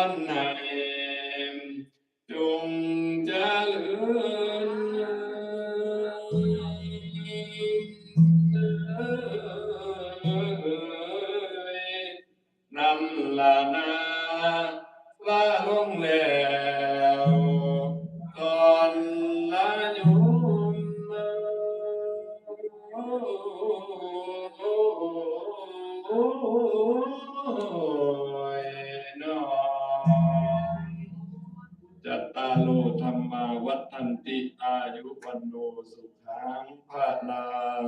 รให้จงเจริญนำลานาลาลงแล้วก่อนลาโยมจัตตาโลธรรมาวัฏันติอายุวันโนสุขังภาลัง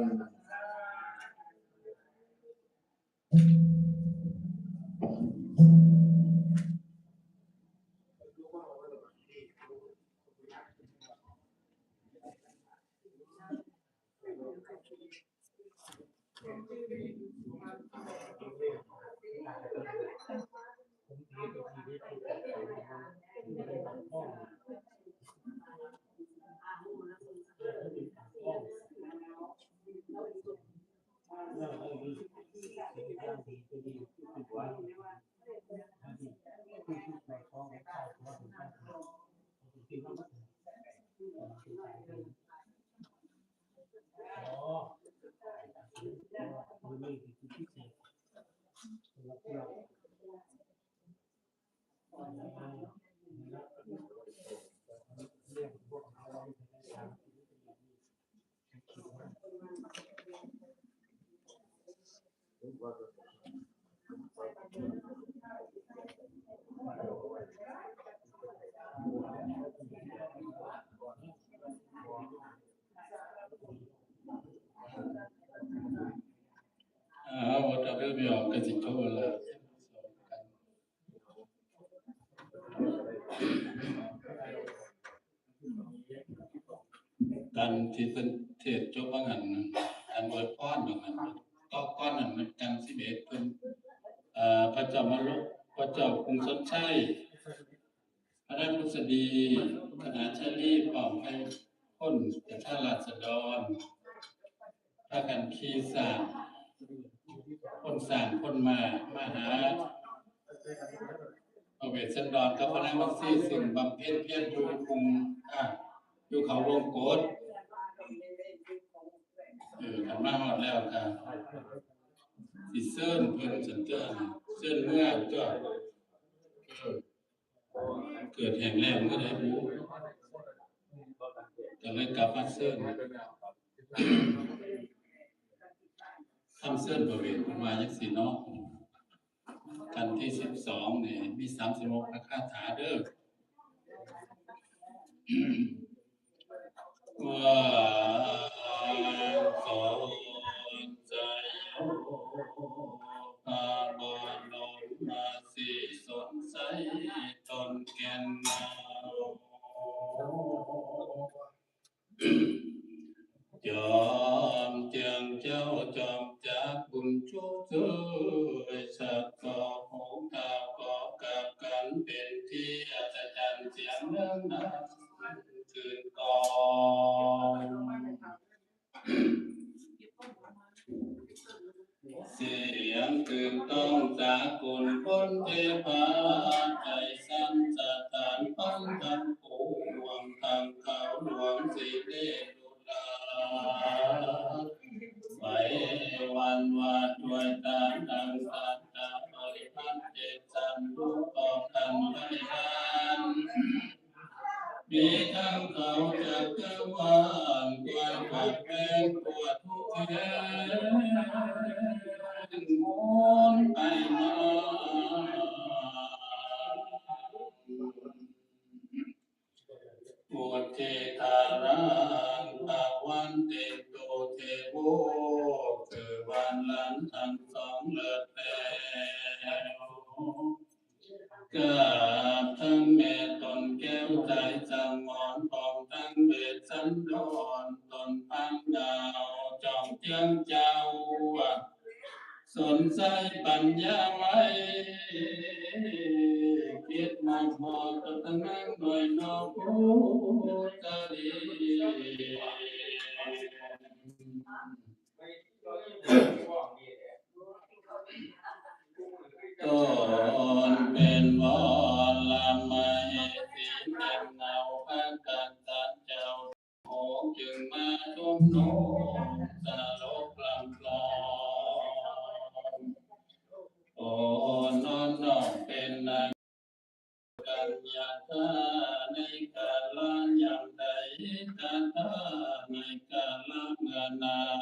วัดเรื่องไม่ออกกันสิโทษละการที่เป็นเทศจบว่างันอันอวยพรตรงนั้นก็ก้อนนั้นมันกัน11เพิ่นพระเจ้ามรุพระเจ้ากรุงสนชัยพระราชพุทธดีคณะชาลีพร้อมให้คนประชาราษฎรพากันขี่สร้างคนมาหาพระเวสสันดรกับพระนางมัตสีซึ่งบำเพ็ญเพียรอยู่กรุงอยู่เขาวงกฏกันมาหมดแล้วค่ะสิเซิร์นเพิ่นสันเจ้าเซิร์นเมื่อก็เกิดแห่งแรกเมื่อใดรู้ก็เลยกลับมาเซิร์นทำเซิร์นบริเวณมาจังซี่เนาะกันที่12นี่มี36คาถาเด้อว่าสอนใจอาบอนลมมาสีสนใสตนแก่นนายอมเจียงเจ้าจอมจากบุญชุกเจยสักก็หงตาก็กับกันเป็นที่อัศจรรย์เสียงเรื่องนั้นคืนก่อนเสียงตื่นต้องจากคนพ้นเทพาใจสั้นสถานพันทันปวงทางเขาหลวงสิเดดุลาไปวันวัดด้วยตาดังสัตตาบริพันธ์เจสันรูปออกกันไว้นั้นมีทั้งเขาจักรวาลกวาดขัดแย้งปวดทุกข์แท้หมุนไปมาปวดเทธารังภาวันเตโตเทโวคือวันลันทั้งสองเลิศแล้วกราบทั้งแม่ตนแก้วใจจังมอนปองทั้งเวทสันดรตนพังดาวจอมเจียงเจ้าสนใจปัญญาไว้คิดมองมองตะนั่งหน่อยนอผู้ตาดีตอนเป็นวัน มโนสาโลกลำกลองโอ้นอนน้อมเป็นนายกัญญาตาในกาลยามใดตาตาในกาลเมื่อนาน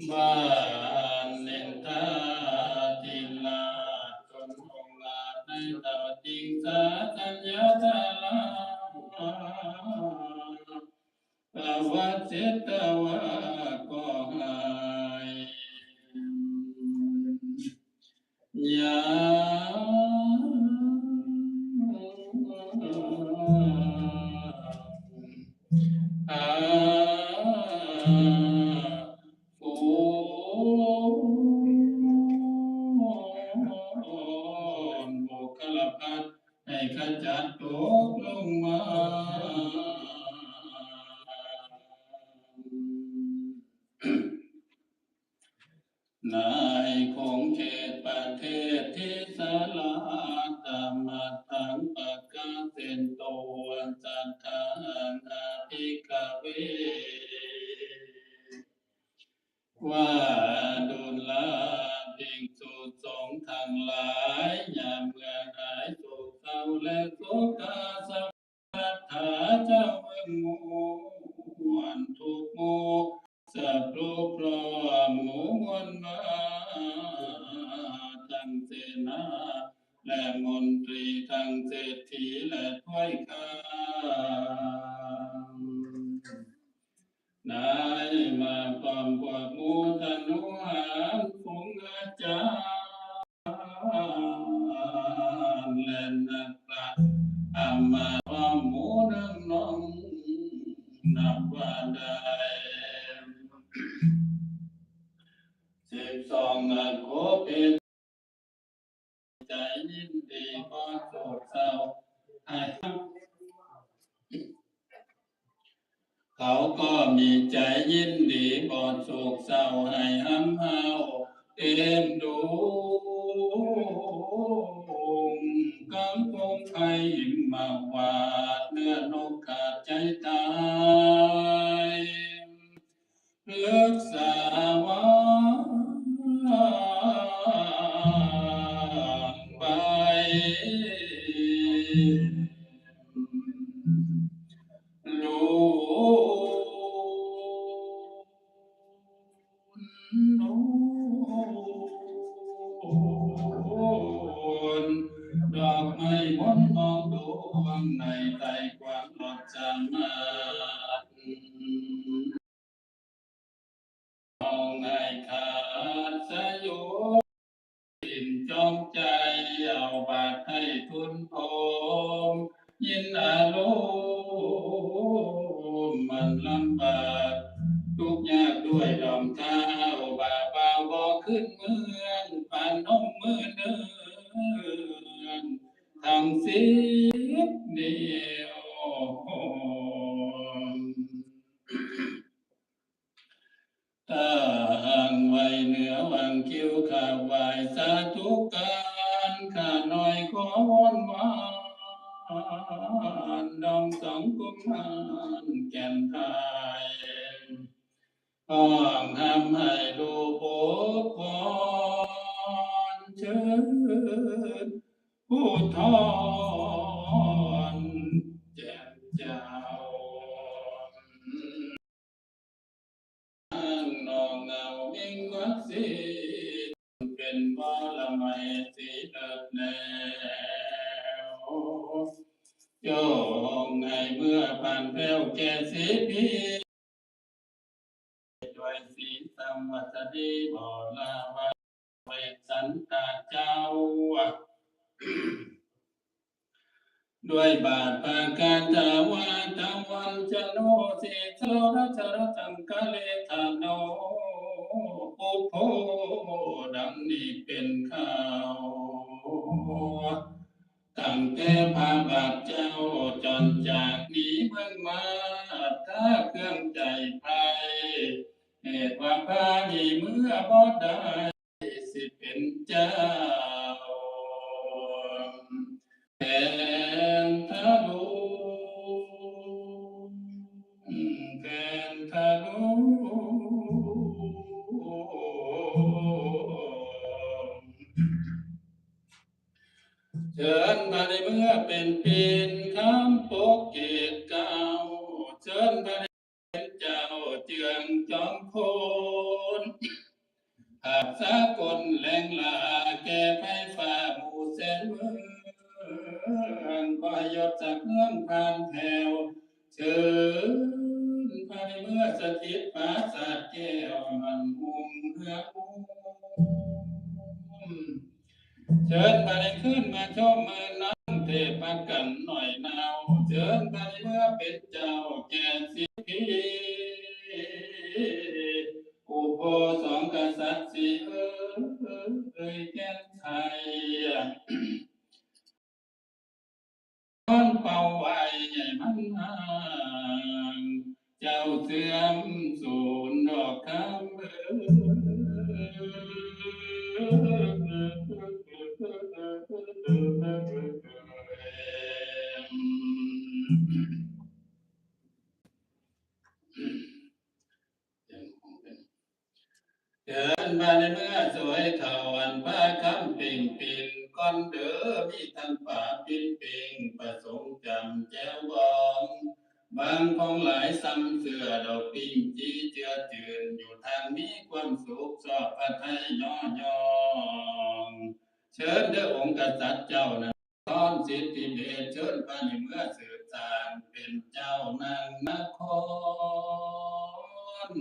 บ้านเน้นทาจินลาจนองลาในตาวจิงสาสัญญาตาลาภาวะเจตวะก็หายยาโมกขลพัดให้ขจัดตกลงมานายคงเขตประเทศที่สลาตามาทังปะกาเซนโตวันจันทานาภิกขเวว่าดุลลาภิกษุสงฆ์ทั้งหลายอย่าเมื่อหายโศกเศร้าและโศกาสวัฏฐาเจ้าเมืองหมู่มวลทุกหมู่สัพพุพร้อมหมู่มวลมาทั้งเสนาและมนตรีทั้งเศรษฐีและถ้อยคำนายมาพร้อมพวกหมู่ธนุหารฝูงอาจารย์และนักปราชญ์อามาพร้อมหมู่นังน้องนับว่าได้12โคเป็นใจยินดีก็โศกเศร้าให้เขาก็มีใจยินดีบ่โศกเศร้าให้ห้ำเฮาเอ็นดูกำพงไผ่มาวาดเนื้อนกขาดใจตายรักษาวาไปลูนดอกไม้มนมองดวงในใจความหลดจำมามองให้ขาดสยบสิ้นจอมใจเอาบาทให้ทุนพมยินอารมณ์มันลำบากทุกข์ยากด้วยดอมเท้าบาเบาบ่ขึ้นเมืองปานนมมือเดินทำสิบเดียวตาหังไว้เหนือวังคิ้วข้าไหวสาธุการข้าน้อยขอวอนวานดองสองกุมารแก่นไทยห้องห้ำให้ดูโบพรเชิญผู้ทอนแจ่มเจ้านองเงาวิ่งวัดสีเป็นบารมีสีเลิศแล้วโยงในเมื่อผ่านแผ้วแก่สีพีด้วยสีสัมวัตดีบ่ลาวัดเวสันตาเจ้าด้วยบาทปาการทาวาทวันจโนสิโสรัชรตังกะเลธาโนปุโพดังนี้เป็นข่าวตั้งแต่พระบาทเจ้าจนจากนี้เมืองมาถ้าเครื่องใจไพรเหตุว่าพานีเมื่อบ่ได้สิเป็นเจ้าแทนทะลุ ชิญมาในเมื่อเป็นปีนคำปกเกตเก่าเชิญมาในเป็นเจ้าเจืองจอมโคนหากสากลแหลงลาแก่ไฟฟ้าหมู่แสนเมืองพยศจากเมืองผ่านแถวเชิญภายในเมื่อสถิตปราสาทแก้วมันอุ้มเพื่ออุ้มเชิญภายในคืนมาชมเมืองน้ำเทพกันหน่อยนาวเชิญภายในเมื่อเป็นเจ้าแก่สิทธิอุโบสถกษัตริย์สิเอ้ยแก่ไทยมันเป่าไว้มันห่างเจ้าเสื่อมสูญดอกคำเดินมาในเมื่อสวยเท่าอันพระคำปิ่งปิ่นก้อนเด้อมีทั้งป่าปิ่นปิ่งประสงค์จำแจ้วบองบางคงหลายซ้ำเสือดอกปิ่งจีเจือจืนอยู่ทางมีความสุขชอบพระไทยย่อยองเชิญเด้อองค์กษัตริย์เจ้านั้นตอนสิทธิเดชเชิญพระในเมื่อสืบสานเป็นเจ้านางนคร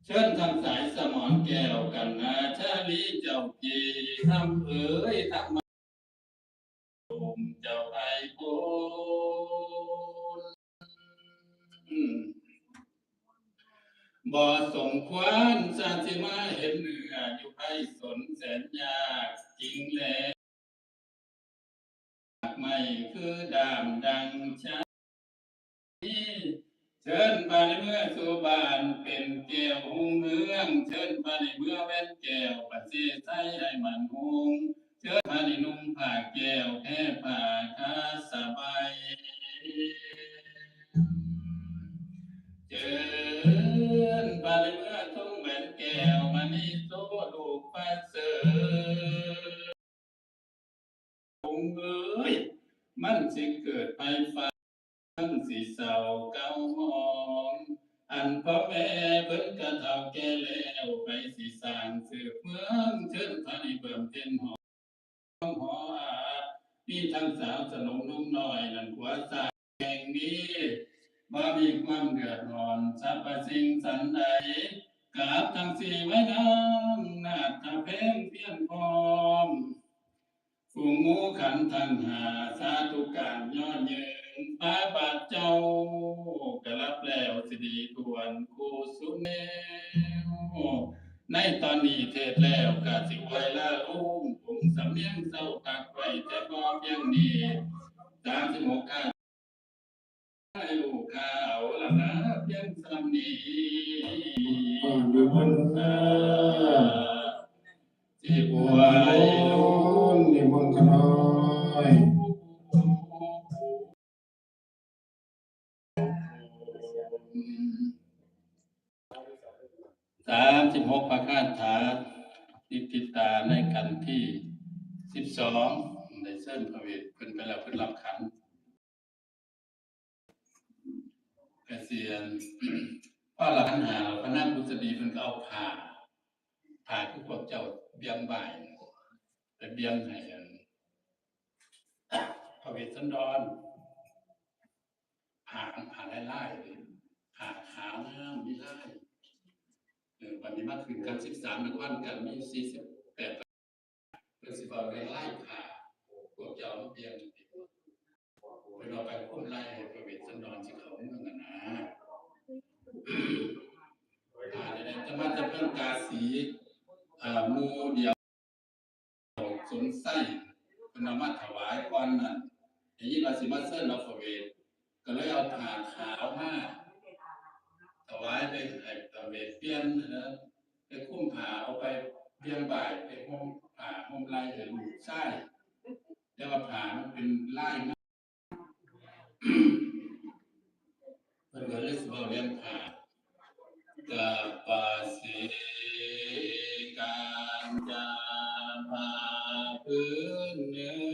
เชิญทางสายสมอนแก้วกันนาชาลีเจ้ากีทำเอ๋ยทำมาเจ้าไอโกนบ่สมควรสาธิมาเห็นเหนืออยู่ไพสนแสนยากจริงแล้วไม่คือดามดังชาเชิญมาในเมื่อสุบานเป็นแก้วหุงเมืองเชิญมาในเมื่อแว่นแก้วประเสริฐไทยให้มันหุงเชิญมาในนุ่งผ้าแก้วแพ้ผ้าคาสบายเชิญมาในเมื่อทุ่งแหวนแก้วมานิโซลูกฟ้าเสือหุงเอ้ยมันสิเกิดไปฟ้าสีเศร้าเก้าหองอันพ่อแม่เพิ่นกะเฒ่าแก่แล้วไปสิสร้างสืบเมืองเชิญพระนิเบิ่มเพ็ญหอหออามีทั้งสาวสนมนุ่มน้อยนั่นผัวสาแห่งนี้บ่มีความเดือดร้อนสรรพสิ่งสันใดกราบทั้งสี่ไว้น้ำนาฏเพลงเพียงพร้อม ฝูงงูขันทันหาสาธุการยอดยืนพระบาทเจ้ากรับแล้วสิดีทวนกูสุเนวในตอนนี้เทศแล้วกาสิไว้ละลุงผมสำเนียงเศร้ากักไว้แต่พอเพียงนี้36ข้าให้ลูกข้าวละนะเพียงสำนีดีมันที่บวยลุงดีมันขน้อย36พระคาถาติดตาในกันที่12ในเส้นพระเวทเพิ่นไปแล้วเพิ่นรับขันเกษียณพระหลังหาพระนางพุทธดีเพิ่นก็เอาผ่าคือพวกเจ้าเบียงบ่ายไปเบียงให้พระเวทสันดรผ่าไล่ผ่าขาวงามมีไล่วันนี้มาถึงกัน13นครกันมี48เพิ่นสิเอาไล่ผ่าพวกเจ้าเบียงเพิ่นเอาไปคุ้มไล่ให้พระเวทสันดรสิเขาเมืองน่ะนะจะมาจะเพิ่นกาสีหมู่เดียวสนไส้เพิ่นเอามาถวายก่อนนั่นได้ยินว่าสิมาเชิญเราพระเวทก็เลยเอาผ้าขาวมาถวายไปให้พระเวทเปลี่ยนนะไปคุ้มผ้าเอาไปเบียงบ่ายไปห่มผ้าห่มลายให้ลูกชายแต่ว่าผ้ามันเป็นลายนะเพิ่นก็เลยสิเว้าเรื่องผ้ากะปะสิการจาภาพื้นเนื้อ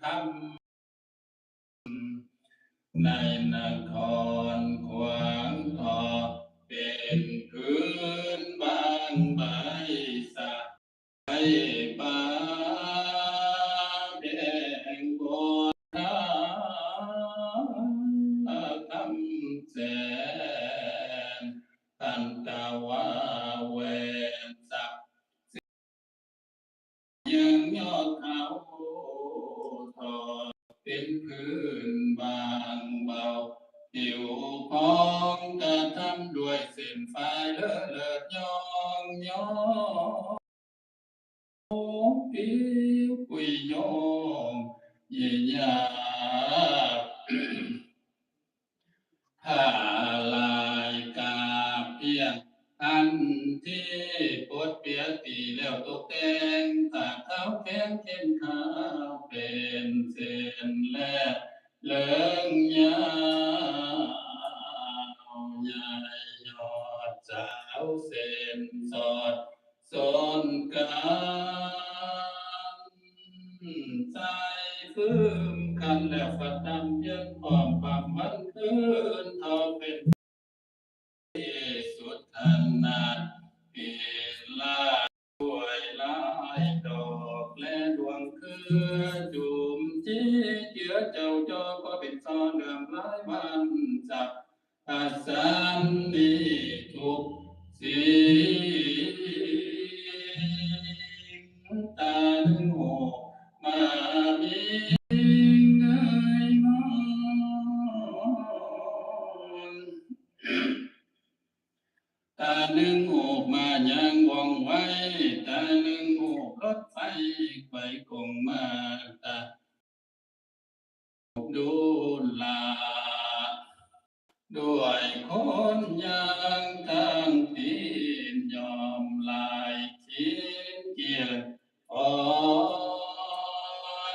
คำในนครขวางทองเป็นพื้นบางใบสะใบปาแดงบนทางคำแสนทันตะวาแวนสักยังยอดเขาทอเป็นพื้นบางเบาผิวพองกระทำด้วยเส้นไฟเลิศเลิศยองยองผิวปุยยองเยียาผ้าลายกาเพียงอันที่ปดเปียตีแล้วตกแต่งผ้าขาวแข็งเข้มขาวเป็นเส้นและเหลืองยาวใหญ่ยอดสาวเส้นสอดสนกันใจฟื้นกันแล้วฝันดำยังความความมันคืนทอเป็นสุดทันนาเอลาด้วยลายดอกและดวงคือจุ่มจีเจือเจ้าจอก็เป็นซอเหลื่อมหลายวันจับอาสันดีทุกสีตาหนึ่งโหมามีเงยงอนตาหนึ่งโอบมายังว่องไว้ตาหนึ่งโอบรถไฟไปคงมาตาดูลาด้วยคนยางทางตีนยอมลายชิ้นเกียรอ่อ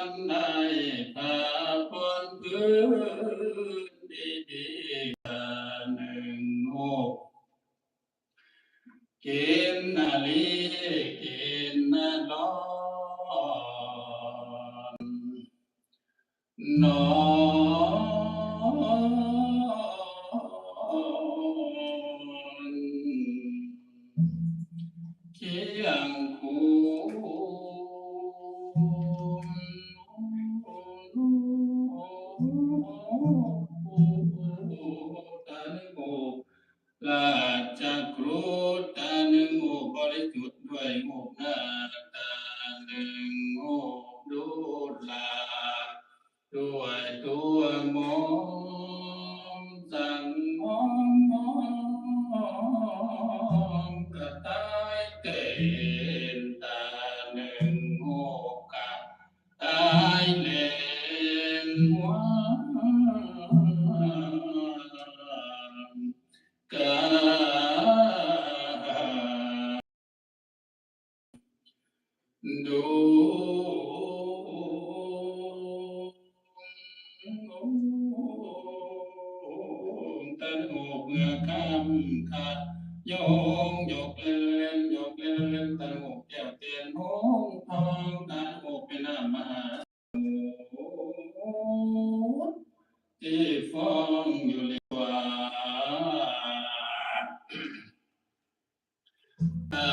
นได้พาพนพื้นดีๆหนึ่งโอกินนาลีกินนาลอนนอนเคียงคู่ตาหนึ่งโอบราชครูตาหนึ่งโอบบริสุทธิ์ด้วยโอบหน้าตาหนึ่งโอบดูลา ด้วยตัวมองสั่งมองกระต่ายเต้นตาหนึ่งโอกาตายเล่นหัวกาดูตันโอกเงือคำขาดโยงยกเล่นยกเล่นตันโอกแก้วเตียนหงทองตันโอกเป็นน้ำมหาที่ฟ้องอยู่เลยว่า ตา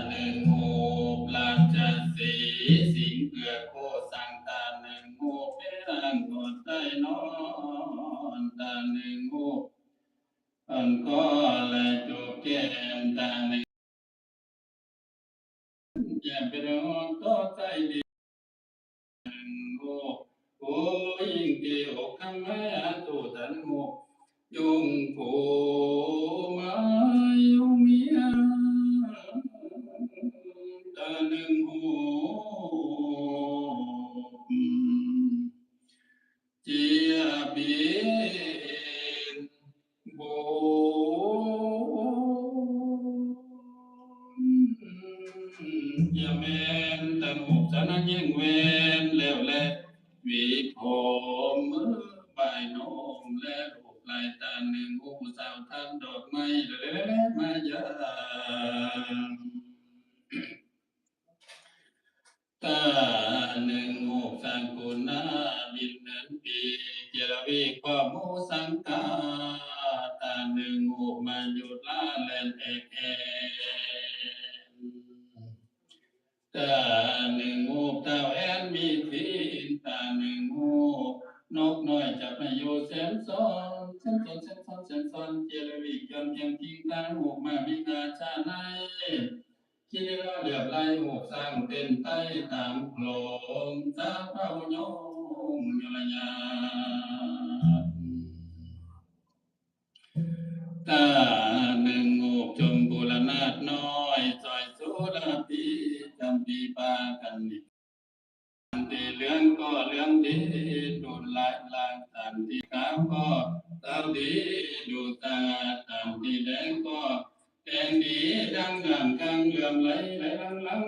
หนึ่งโหบราชสีห์สิงห์เผือกโคสังตาหนึ่งโหบเป็นกอดใต้นอนตาหนึ่งโหบอันก็และจูบแก้มตาหนึ่งแก้มเป็นร้อนก็ใจดีโหบโอ้ยิ่งเกี่ยวคำแม่อันตูตันโหบยุงผูมายุงเมีย ตาหนึ่งหูเจียบีนโบอย่าแม่นตาหนุกจะนั่งยิ่งเวนแล้วแลวีผมมือใบนมและรูปลายตาหนึ่งหูสาวทันดอกไม้และมายา ต ตาหนึ่งโมกสังกุณาบินเนินปีเจรวีข้อมูสังกาตาหนึ่งโมกมายุลาแลนเอกเอตาหนึ่งโมกเท้าแอนมีทีตาหนึ่งโมกนกน้อยจับมาอยู่เส้นซ้อนเส้นซ้อนเส้นซ้อนเส้นซ้อนเจรวีจนเพียงทิ้งตาโมกมามีงาชาในคิดว่าเดือบไล่หกสร้างเต้นใต้ตามโคลงสาเฝ้าโยงยลยาตาหนึ่งโอบชมบุรนาถน้อยซอยโซดาปีจำปีปากันนิตีเหลืองก็เหลืองดีดูลายลายตันที่ขาวก็ตาดีดูตาตันที่แดงก็แดงดีดังงามกลางเหลื่อมไหลไหลลังลัง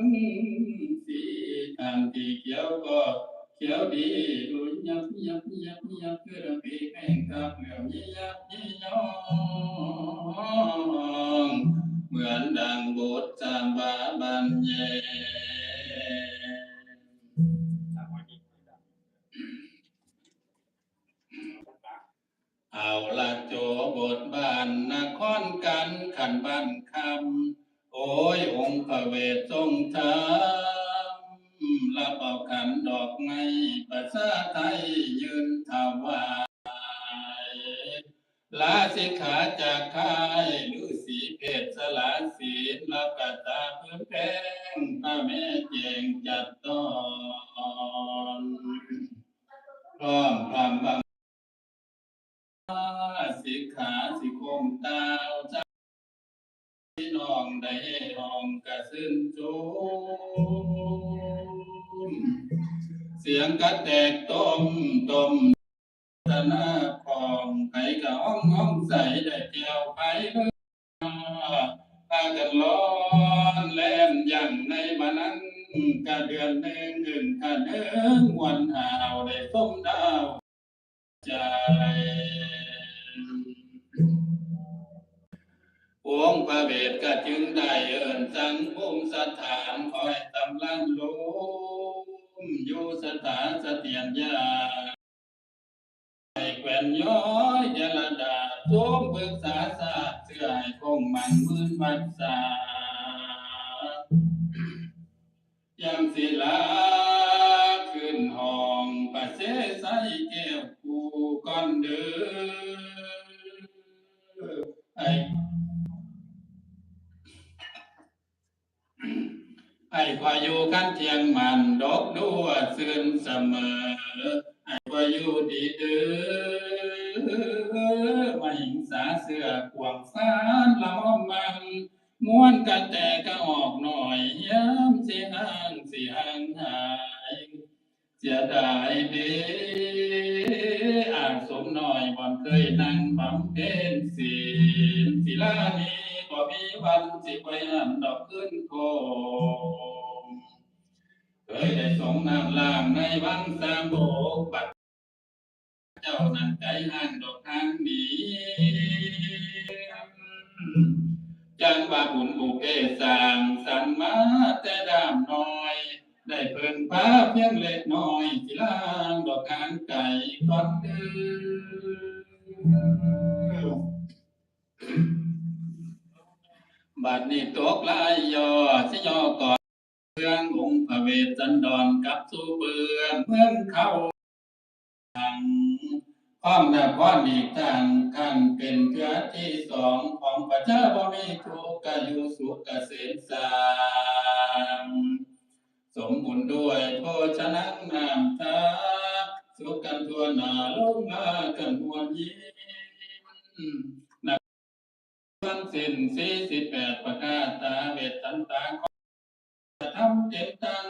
สีตันที่เขียวก็เขียวดีดูยับยับยับยับคือระเบียงแห่งกับเหลื่อมยับยับยองเหมือนดังบทจามบาบันเยเอาละโจบทบ้านนครกันขันบ้านคำโอ้ยองค์พระเวททรงธรรมรับเอาขันดอกไม้ภาษาไทยยืนถวายลาสิกขาจากค่ายฤาษีเพศสละศีลรับกตาพื้นแพงพระแม่เจงจัดตอนพร้อมพร้อมบังสิกขาสิคมตาวจ้าพี่น้องได้ห้องกระซึนจูมเสียงกระแตกต้มตะนาของไผ่กะห้องใสได้เกี่ยวไผ่เมื่อพากันร้อนแลมอย่างในบ้านนั้นกะเดือนหนึ่งกะเดินวันหาวได้ส้มดาวใจองค์พระเวทก็จึงได้เอิ้นสังคมสถานคอยตำลังลมอยู่สถานเสถียรญาให้แขวนย้อยเดลดาโสมปรึกษาศาสตร์เสื่อให้คงมันมืนวัดสายามศิลาขึ้นห้องประเสใสแก้วกูก่อนเด้อไอ้พายุกันเทียงมันดอกดัวซื่นเสมอไอ้พายุดีเด้อมาหิงสาเสือกวางฟ้านละม่อมมันม้วนกันแต่ก็ออกหน่อยย้ำสิห่างหายเสียดายเด้อ่างสมหน่อยบ่อนเคยนั่งบำเพ็ญศีลศิลานี้บ่มีวันสิไปหันดอกขึ้นโคมเคยได้สงน้ำล่างในวังสามโบกบัดเจ้านั้นใจห่างดอกทางนี้จังว่าบุญบุเพสร้างสรรมาแต่ดามน้อยได้เพิ่นพาเพียงเล็กน้อยสิลางดอกทางไก่ก่อนเด้อบัดนี้ตกลายย่อสิย่อก่อนเมืององค์พระเวสสันดรกับสู่เบืองเมืองเขาพร้อมนครอีกทางขั้นเป็นเทือที่สองของพระเจ้าบ่มีทุกข์กอยู่สุขเกษมสารสมบูรณ์ด้วยโภชนะน้ำตาสุขกันทั่วหน้าลงมากันมวลยิ้มนักวันสิ้น48ประกาศตาเวทสันตาทำเจ็บตัง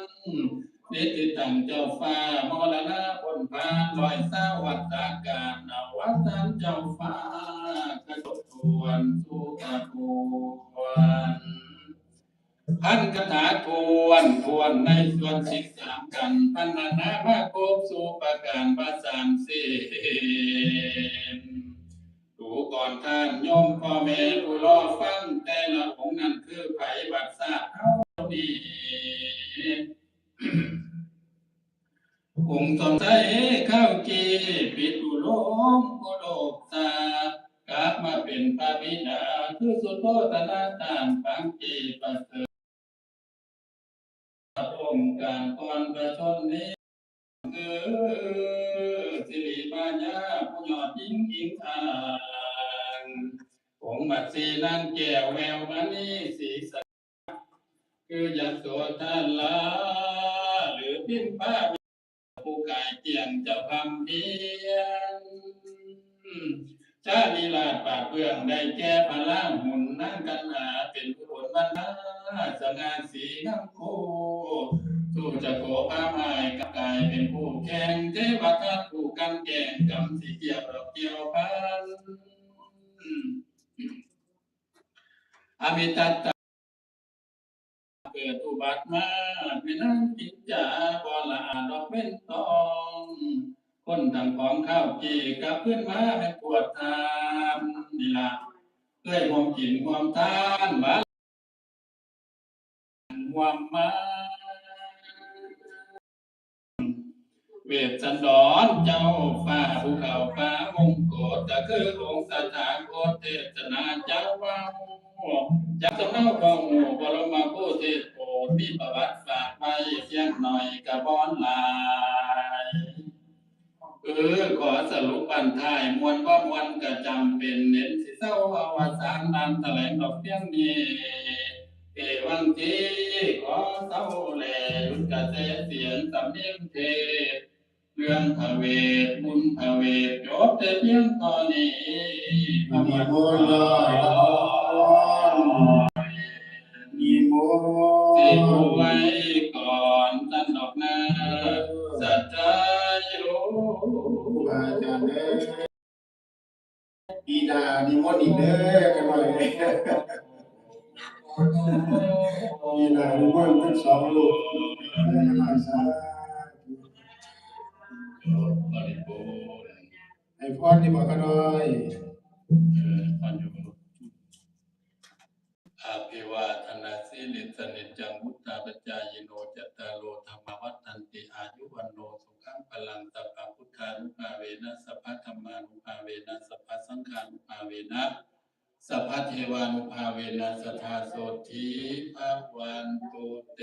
นิติตังเจ้าฟ้ามรณะพ้นผ่านลอยสาวัตตากาศนาวัฏันเจ้าฟ้ากระทบทวนสุขทวนพันคาถาทวนในส่วน13กันพันนานามาโกบสู่ประการภาษามเสนดูก่อนท่านโยมพ่อแม่ผู้รอฟังแต่ละองค์นั้นคือไผบัดทราบเขาดี องค์สนใจข้าวจีปิดอุโลมโคโลกสากลับมาเป็นพระบิดาคือสุโธทนาตามปังจีประเสริฐองค์การก่อนประชนนี้สิริปัญญาผู้ยอดยิ่งยิ่งอ่างองค์บัดสีนางแก้วแววมณีสีสะคือยักษ์โสธาลาหรือพิมพ์ผ้า ผู้กายเจียงจะพำเพียงชาลีลาดปาดเบื้องได้แก่พระล่างหุ่นนั่งกันหาเป็นผู้ผลบรรณาสง่าสีงามโคสู้จะโกพาไม้กับกายเป็นผู้แข่งเทวทัตผู้กันแก่งกำสีเกี่ยวดอกเกี่ยวพันอมิตต เกิดอุบัติมาไม่นั่งกินจาบ่ละอาดอกเป็นตองคนทำของข้าวจีกับเพื่อนมาให้ปวดทานนี่ล่ะด้วยความกินความทานบ้านความมาเวทสันดรเจ้าฟ้าภูเขาฟ้ามงโกฏก็คือองค์สถาโคตเทศนาเจ้าว่า จากสำเนาของหมู่บรมโพธิโปรดมีประวัติฝากไว้เพียงหน่อยกระบอนหลายขอสรุปบรรทายมวลว่ามวลก็จำเป็นเน้นสิเศร้าอวสานนำแถลงดอกเพียงนี้เอวังทีขอเศร้าแหล่ยุดกระแสเสียงสำเนียงเทศเรื่องพระเวทบุญพระเวทจบแต่เพียงตอนนี้พระมันินมนต์ลอยละพรนิมสิ นผู้ต์ไว้ก่อนท่านดอกนาสัจจาโยครูบาอาจารย์เด้อปีหน้านิมนต์อีกเด้อกันหน่อยปีหน้านิมนต์ทั้งสองลูกกันหน่อยสาธุ บริบูรณ์ให้พรที่บอกกันหน่อยปัญญุอาภิวาทนาสิลิสนิจจังมุตตาปัจจายโนจัตตารโลธรรมวัฏันติอายุวันโนสุขังพลังสัพพะพุทธานุภาเวนะสัพพะธัมมานุภาเวนะสัพพะสังฆานุภาเวนะสัพพะเทวานุภาเวนะสัทธาโสธีภะวันตุเต